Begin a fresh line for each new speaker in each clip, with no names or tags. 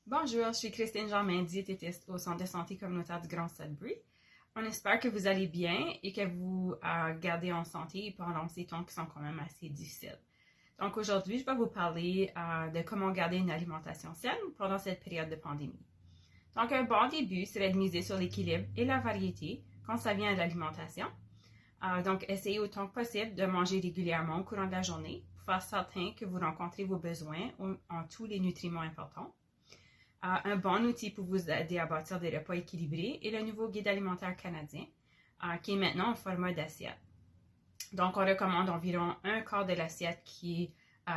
Bonjour, je suis Christine Germain, diététiste au Centre de santé communautaire du Grand Sudbury. On espère que vous allez bien et que vous gardez en santé pendant ces temps qui sont quand même assez difficiles. Donc aujourd'hui, je vais vous parler de comment garder une alimentation saine pendant cette période de pandémie. Donc un bon début serait de miser sur l'équilibre et la variété quand ça vient à l'alimentation. Donc essayez autant que possible de manger régulièrement au courant de la journée pour faire certain que vous rencontrez vos besoins en tous les nutriments importants. Un bon outil pour vous aider à bâtir des repas équilibrés est le nouveau guide alimentaire canadien, qui est maintenant en format d'assiette. Donc, on recommande environ un quart de l'assiette qui est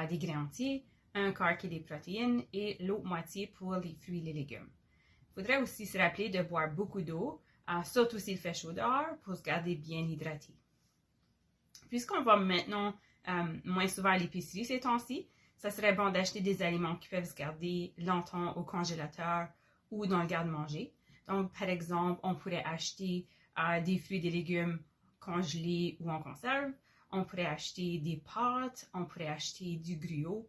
des grains entiers, un quart qui est des protéines et l'autre moitié pour les fruits et les légumes. Il faudrait aussi se rappeler de boire beaucoup d'eau, surtout s'il fait chaud dehors, pour se garder bien hydraté. Puisqu'on va maintenant moins souvent à l'épicerie ces temps-ci, ça serait bon d'acheter des aliments qui peuvent se garder longtemps au congélateur ou dans le garde-manger. Donc, par exemple, on pourrait acheter des fruits et des légumes congelés ou en conserve. On pourrait acheter des pâtes, on pourrait acheter du gruau,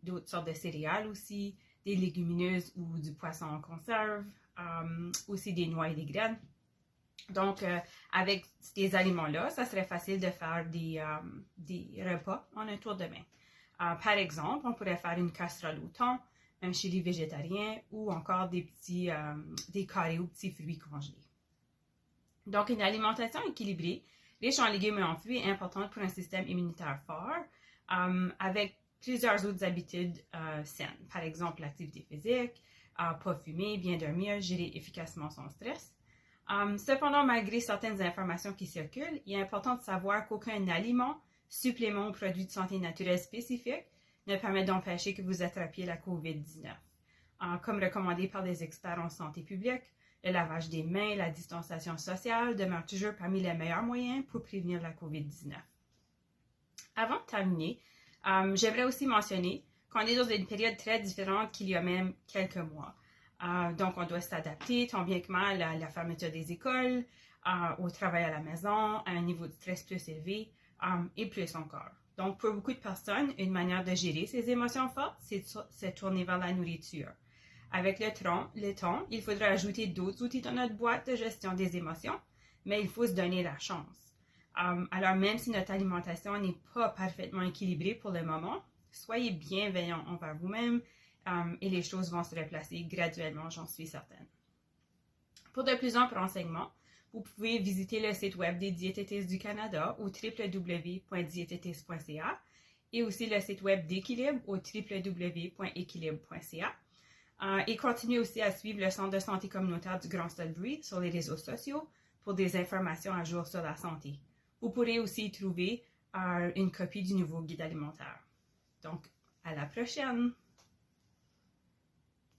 d'autres sortes de céréales aussi, des légumineuses ou du poisson en conserve, aussi des noix et des graines. Donc, avec ces aliments-là, ça serait facile de faire des repas en un tour de main. Par exemple, on pourrait faire une casserole au thon, un chili végétarien ou encore des carrés aux petits fruits congelés. Donc, une alimentation équilibrée, riche en légumes et en fruits, est importante pour un système immunitaire fort, avec plusieurs autres habitudes saines. Par exemple, l'activité physique, pas fumer, bien dormir, gérer efficacement son stress. Cependant, malgré certaines informations qui circulent, il est important de savoir qu'aucun aliment, supplément ou produit de santé naturelle spécifique ne permet d'empêcher que vous attrapiez la COVID-19. Comme recommandé par des experts en santé publique, le lavage des mains et la distanciation sociale demeurent toujours parmi les meilleurs moyens pour prévenir la COVID-19. Avant de terminer, j'aimerais aussi mentionner qu'on est dans une période très différente qu'il y a même quelques mois. Donc, on doit s'adapter tant bien que mal à la fermeture des écoles, au travail à la maison, à un niveau de stress plus élevé et plus encore. Donc, pour beaucoup de personnes, une manière de gérer ces émotions fortes, c'est de se tourner vers la nourriture. Avec le temps, il faudra ajouter d'autres outils dans notre boîte de gestion des émotions, mais il faut se donner la chance. Alors, même si notre alimentation n'est pas parfaitement équilibrée pour le moment, soyez bienveillants envers vous-même et les choses vont se replacer graduellement, j'en suis certaine. Pour de plus amples renseignements, vous pouvez visiter le site web des diététistes du Canada au www.diététiste.ca et aussi le site web d'Équilibre au www.équilibre.ca. Et continuez aussi à suivre le Centre de santé communautaire du Grand Sudbury sur les réseaux sociaux pour des informations à jour sur la santé. Vous pourrez aussi y trouver une copie du nouveau guide alimentaire. Donc, à la prochaine!